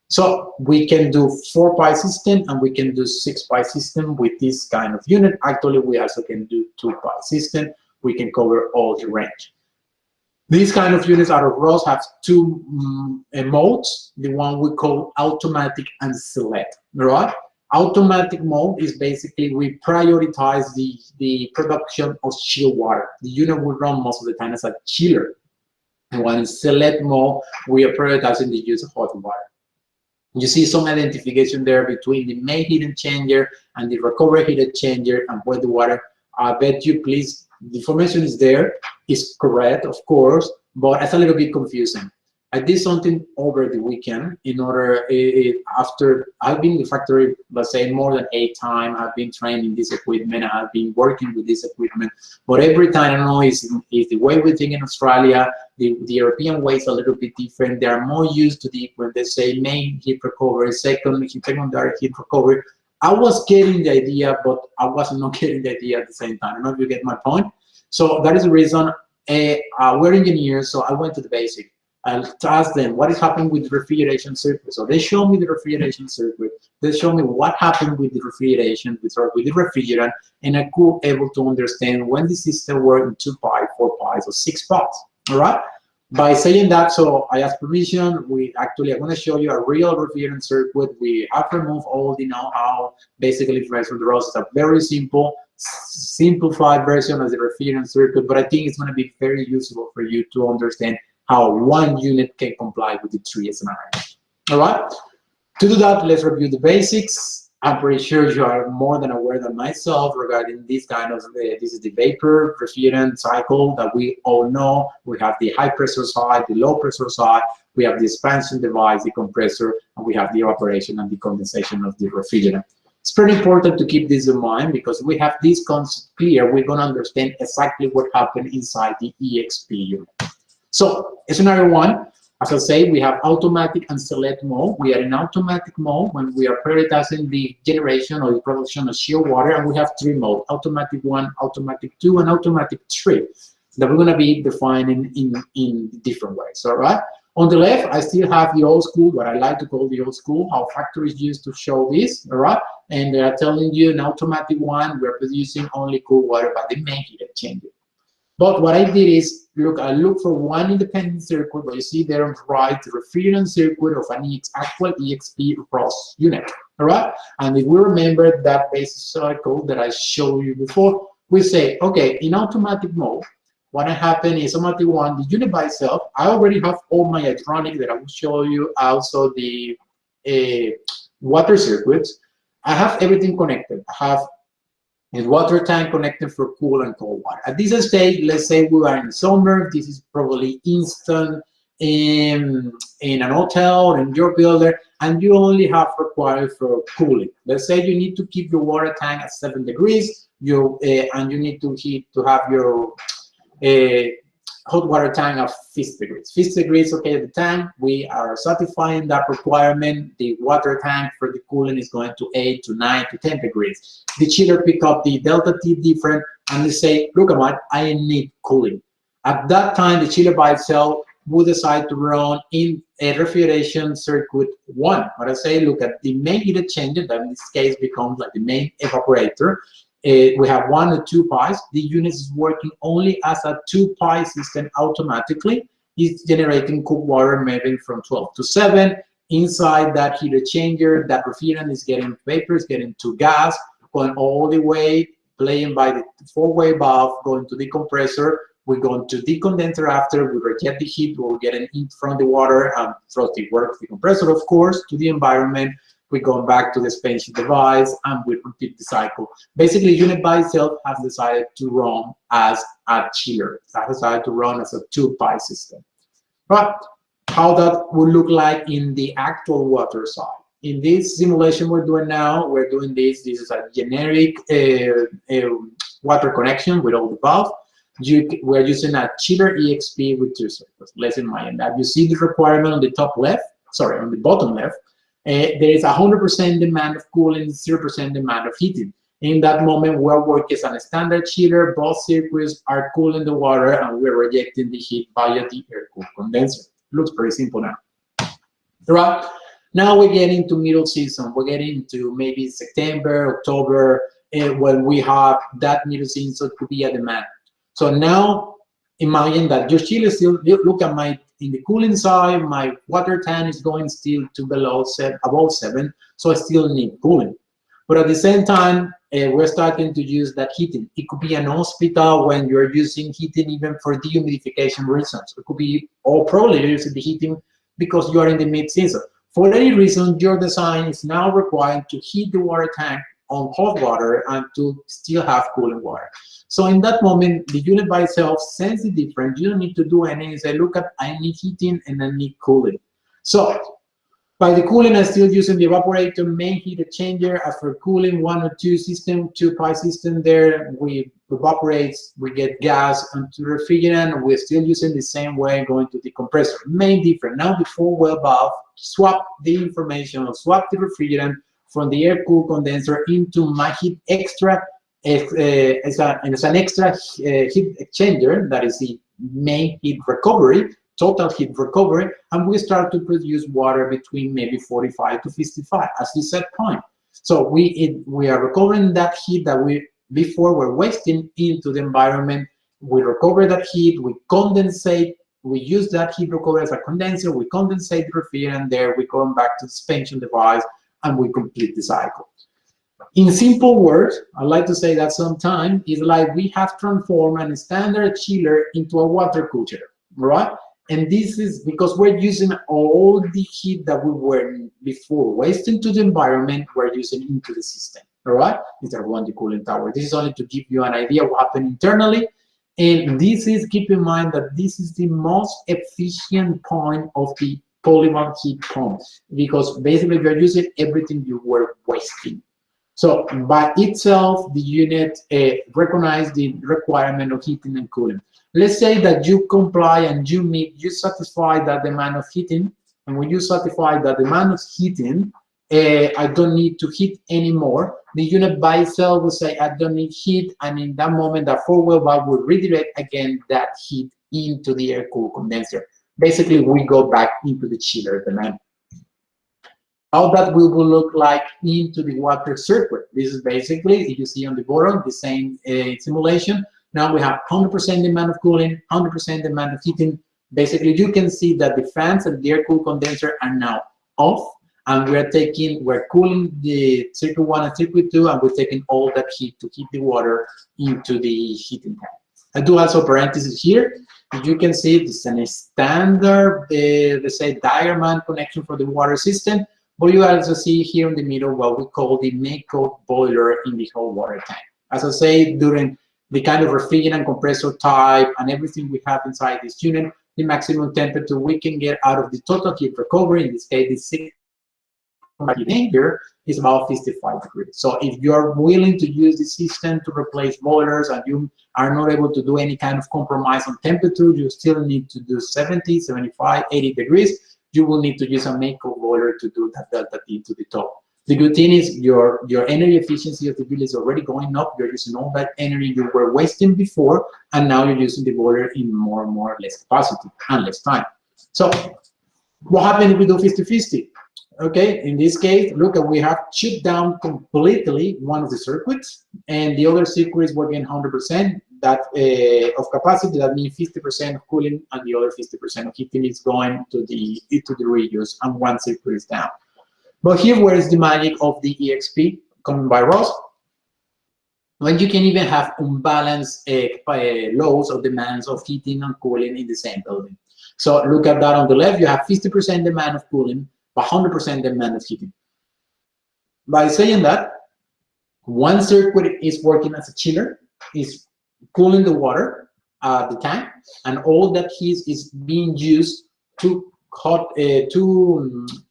So we can do 4-pie system and we can do 6-pie system with this kind of unit. Actually, we also can do 2-pie system. We can cover all the range. These kind of units out of RHOSS have two modes. The one we call automatic and select, right? Automatic mode is basically we prioritize the production of chilled water. The unit will run most of the time as a chiller. And when in select mode, we are prioritizing the use of hot water. You see some identification there between the main heat exchanger and the recovery heat exchanger and where the water. I bet you, please, the information is there. It's correct, of course, but it's a little bit confusing. I did something over the weekend in order, after I've been in the factory, let's say more than 8 times, I've been training this equipment, I've been working with this equipment, but every time, I don't know, is the way we think in Australia, the European way is a little bit different. They are more used to when they say main heat recovery, secondary heat recovery. I was getting the idea, but I was not getting the idea at the same time. I don't know if you get my point. So that is the reason. We're engineers, so I went to the basic. I asked them what is happening with the refrigeration circuit. So they showed me the refrigeration circuit. They showed me what happened with the refrigeration, with the refrigerant, and I could able to understand when the system worked in 2-pie, 4-pies, or 6-pies. All right. By saying that, so I asked permission. I'm going to show you a real refrigerant circuit. We have removed all the know-how. Basically, for the RHOSS, it's a very simplified version of the refrigerant circuit, but I think it's going to be very useful for you to understand how one unit can comply with the 3 scenarios. All right. To do that, let's review the basics. I'm pretty sure you are more than aware than myself regarding this kind of, this is the vapor refrigerant cycle that we all know. We have the high pressure side, the low pressure side, we have the expansion device, the compressor, and we have the evaporation and the condensation of the refrigerant. It's pretty important to keep this in mind because we have this concept clear, we're going to understand exactly what happened inside the EXP unit. So, scenario 1, as I say, we have automatic and select mode. We are in automatic mode when we are prioritizing the generation or the production of chilled water, and we have 3 modes: automatic 1, automatic 2, and automatic 3 that we're going to be defining in different ways. All right. On the left, I still have the old school, what I like to call the old school, how factories used to show this. All right. And they are telling you in automatic 1, we're producing only cool water by the main heat exchanger. But what I did is, I look for one independent circuit, what you see there on the right, the refrigerant circuit of an actual EXP RHOSS unit, all right? And if we remember that basic cycle that I showed you before, we say, okay, in automatic mode, what happened is automatic 1, the unit by itself, I already have all my electronic that I will show you, also the water circuits. I have everything connected. I have a water tank connected for cool and cold water. At this stage, let's say we are in summer, this is probably instant in an hotel or in your building, and you only have required for cooling. Let's say you need to keep your water tank at 7 degrees, and you need to have your hot water tank of 50 degrees. 50 degrees, okay, the tank, we are satisfying that requirement. The water tank for the cooling is going to 8 to 9 to 10 degrees. The chiller pick up the delta T different, and they say, look, I need cooling. At that time, the chiller by itself will decide to run in a refrigeration circuit 1. But I say, look at the main heat exchanger, that in this case becomes like the main evaporator. We have 1 or 2 pies. The unit is working only as a 2-pie system automatically. It's generating cool water maybe from 12 to 7. Inside that heat exchanger, that refrigerant is getting vapor, is getting to gas, going all the way, playing by the 4-way valve, going to the compressor. We're going to the condenser after. We reject the heat. We're getting heat from the water, from the work of the compressor, of course, to the environment. We go back to the expansion device, and we repeat the cycle. Basically, unit by itself has decided to run as a chiller. It has decided to run as a 2-pie system. But how that would look like in the actual water side. In this simulation we're doing now, we're doing this. This is a generic water connection with all the valves. We're using a chiller EXP with 2 circuits. Let's imagine that. You see the requirement on the top left, sorry, on the bottom left. There is 100% demand of cooling, 0% demand of heating. In that moment, we're working as a standard chiller. Both circuits are cooling the water, and we're rejecting the heat via the air-cooled condenser. Looks pretty simple now. Right? Now we're getting to middle season. We're getting to maybe September, October, when we have that middle season, so it could be a demand. So now imagine that your chiller still, look at in the cooling side, my water tank is going still to above 7, so I still need cooling. But at the same time, we're starting to use that heating. It could be an hospital when you're using heating even for dehumidification reasons. It could be, or probably you're using the heating because you are in the mid-season. For any reason, your design is now required to heat the water tank on hot water and to still have cooling water. So in that moment, the unit by itself sends the difference. You don't need to do anything. You say, look, I need heating and I need cooling. So by the cooling, I'm still using the evaporator, main heat exchanger. As for cooling, 1 or 2 system, 2-pipe system there, we evaporate, we get gas onto the refrigerant. We're still using the same way going to the compressor. Main difference, now before well valve, swap the information, swap the refrigerant from the air-cooled condenser into my heat extra as an extra heat exchanger, that is the main heat recovery, total heat recovery, and we start to produce water between maybe 45 to 55 as the set point. So we are recovering that heat that we before were wasting into the environment. We recover that heat, we condensate, we use that heat recovery as a condenser, we condensate the refrigerant there, we come back to the suspension device, and we complete the cycle. In simple words, I like to say that sometimes it's like we have transformed a standard chiller into a water cooler, right? And this is because we're using all the heat that we were before wasting to the environment, we're using into the system, all right? Instead of one the cooling tower. This is only to give you an idea of what happened internally. And this is, keep in mind that this is the most efficient point of the polyvalent heat pump, because basically you're using everything you were wasting. So by itself, the unit recognizes the requirement of heating and cooling. Let's say that you comply and you satisfy that demand of heating, and when you satisfy that demand of heating, I don't need to heat anymore. The unit by itself will say, I don't need heat, and in that moment, that four-well valve will redirect again that heat into the air-cooled condenser. Basically, we go back into the chiller demand. How that will look like into the water circuit. This is basically, you see on the bottom, the same simulation. Now we have 100% demand of cooling, 100% demand of heating. Basically, you can see that the fans and the air-cooled condenser are now off, and we're cooling the circuit 1 and circuit 2, and we're taking all that heat to heat the water into the heating tank. I do also parentheses here. You can see this is a standard, let's say, diamond connection for the water system. But you also see here in the middle what we call the make-up boiler in the whole water tank. As I say, during the kind of refrigerant compressor type and everything we have inside this unit, the maximum temperature we can get out of the total heat recovery, in this case, the 6 here, is about 55 degrees. So if you're willing to use the system to replace boilers and you are not able to do any kind of compromise on temperature, you still need to do 70, 75, 80 degrees. You will need to use a make-up boiler to do that delta T to the top. The good thing is your energy efficiency of the bill is already going up. You're using all that energy you were wasting before, and now you're using the boiler in more and more less capacity and less time. So what happens if we do 50-50? Okay, in this case, look, we have shut down completely one of the circuits, and the other circuit is working 100% that of capacity. That means 50% of cooling, and the other 50% of heating is going to the reuse, and one circuit is down. But here, where is the magic of the EXP coming by RHOSS? When you can even have unbalanced loads or demands of heating and cooling in the same building. So look at that on the left. You have 50% demand of cooling, but 100% demand of heating. By saying that, one circuit is working as a chiller, is cooling the water, the tank, and all that heat is being used to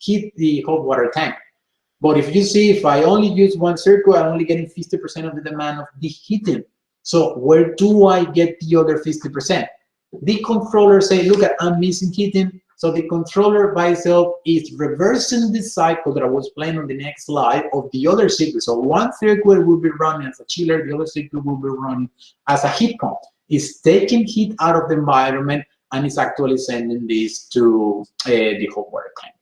heat the hot water tank. But if you see, if I only use one circuit, I'm only getting 50% of the demand of the heating. So where do I get the other 50%? The controller say, look, I'm missing heating. So the controller by itself is reversing the cycle that I was playing on the next slide of the other circuit. So one circuit will be running as a chiller, the other circuit will be running as a heat pump. It's taking heat out of the environment, and it's actually sending this to the hot water tank.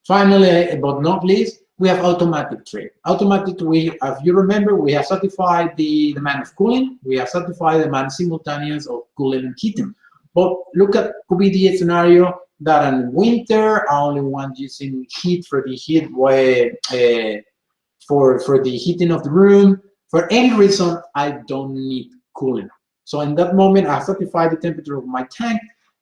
Finally, but not least, we have automatic trade. Automatic, if you remember, we have certified the demand of cooling. We have certified the demand simultaneous of cooling and heating. But look at, could be the scenario that in winter, I only want using heat for the heat for the heating of the room. For any reason, I don't need cooling. So in that moment, I certify the temperature of my tank.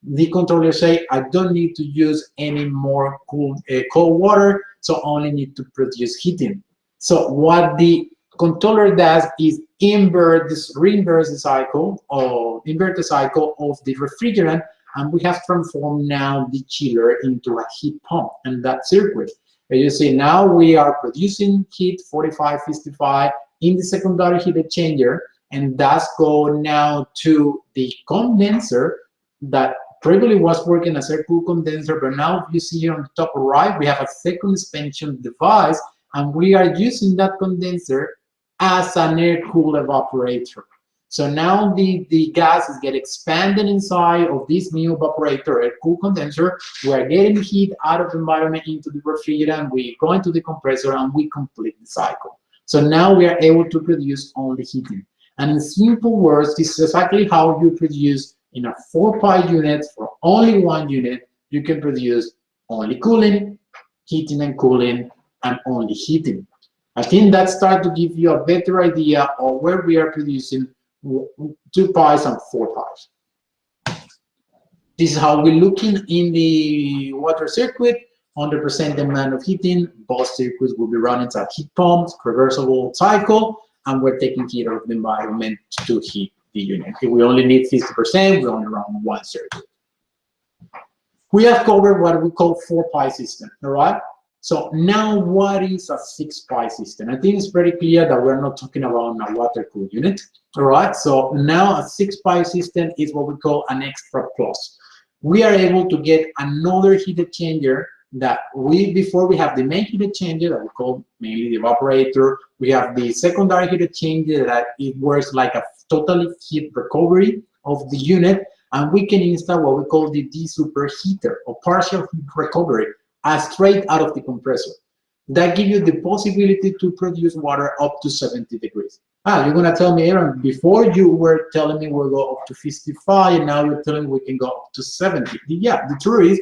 The controller say, I don't need to use any more cold water, so I only need to produce heating. So what the controller does is reverse the cycle, or invert the cycle of the refrigerant, and we have transformed now the chiller into a heat pump and that circuit. As you see, now we are producing heat 45, 55 in the secondary heat exchanger, and that's go now to the condenser that previously was working as a cool condenser, but now you see here on the top right, we have a second expansion device, and we are using that condenser as an air-cooled evaporator. So now the gases get expanded inside of this new evaporator, air-cooled condenser. We are getting heat out of the environment into the refrigerant, we go into the compressor, and we complete the cycle. So now we are able to produce only heating. And in simple words, this is exactly how you produce in a 4-pi unit for only one unit. You can produce only cooling, heating and cooling, and only heating. I think that starts to give you a better idea of where we are producing 2 pies and 4 pies. This is how we're looking in the water circuit. 100% demand of heating. Both circuits will be running as heat pumps, reversible cycle, and we're taking care of the environment to heat the unit. If we only need 50%, we only run one circuit. We have covered what we call 4-pi system, all right? So now what is a 6-pi system? I think it's pretty clear that we're not talking about a water-cooled unit, all right? So now a 6-pi system is what we call an extra plus. We are able to get another heat exchanger that before we have the main heat exchanger that we call mainly the evaporator. We have the secondary heat exchanger that it works like a total heat recovery of the unit, and we can install what we call the de-superheater or partial heat recovery straight out of the compressor. That gives you the possibility to produce water up to 70 degrees. You're gonna tell me, Aaron, before you were telling me we'll go up to 55, and now you're telling me we can go up to 70. Yeah, the truth is,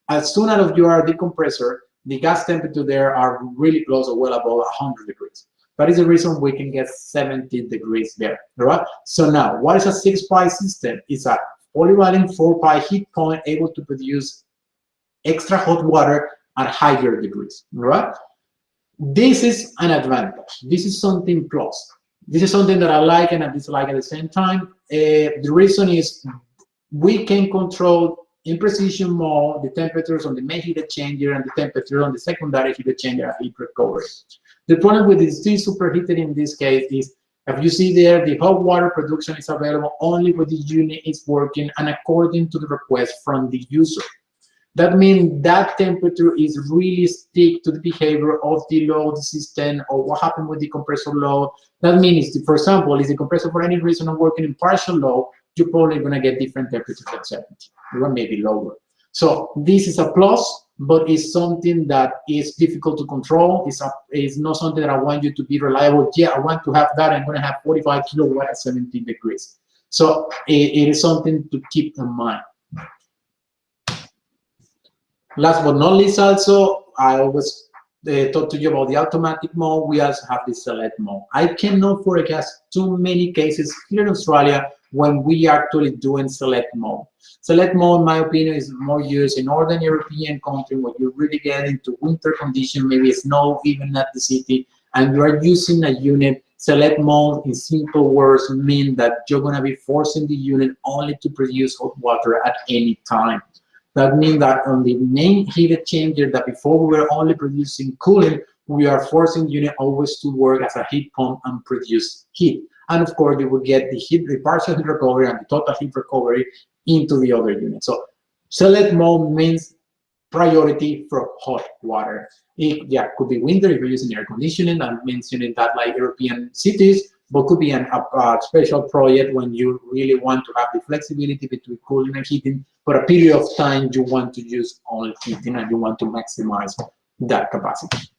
as soon as you are the compressor, the gas temperature there are really close or well above 100 degrees. That is the reason we can get 70 degrees there, all right? So now, what is a 6-pi system? It's a polyvalent 4-pi heat pump able to produce extra hot water at higher degrees, all right? This is an advantage. This is something plus. This is something that I like and I dislike at the same time. The reason is we can control in precision mode the temperatures on the main heat exchanger and the temperature on the secondary heat exchanger heat recovery. The problem with this superheater in this case is, if you see there, the hot water production is available only when the unit is working and according to the request from the user. That means that temperature is really stick to the behavior of the load system or what happened with the compressor load. That means, for example, if the compressor for any reason are working in partial load, you're probably going to get different temperatures at 70, or maybe lower. So this is a plus, but it's something that is difficult to control. It's not something that I want you to be reliable. Yeah, I want to have that. I'm going to have 45 kilowatt at 17 degrees. So it is something to keep in mind. Last but not least, also, I always talk to you about the automatic mode. We also have the select mode. I cannot forecast too many cases here in Australia when we are actually doing select mode. Select mode, in my opinion, is more used in Northern European countries where you really get into winter condition, maybe snow even at the city, and you are using a unit. Select mode, in simple words, mean that you're going to be forcing the unit only to produce hot water at any time. That means that on the main heat exchanger that before we were only producing cooling, we are forcing the unit always to work as a heat pump and produce heat. And of course, you will get the partial heat recovery and the total heat recovery into the other unit. So select mode means priority for hot water. It could be winter if you're using air conditioning. I'm mentioning that like European cities, but could be a special project when you really want to have the flexibility between cooling and heating. For a period of time, you want to use only heating and you want to maximize that capacity.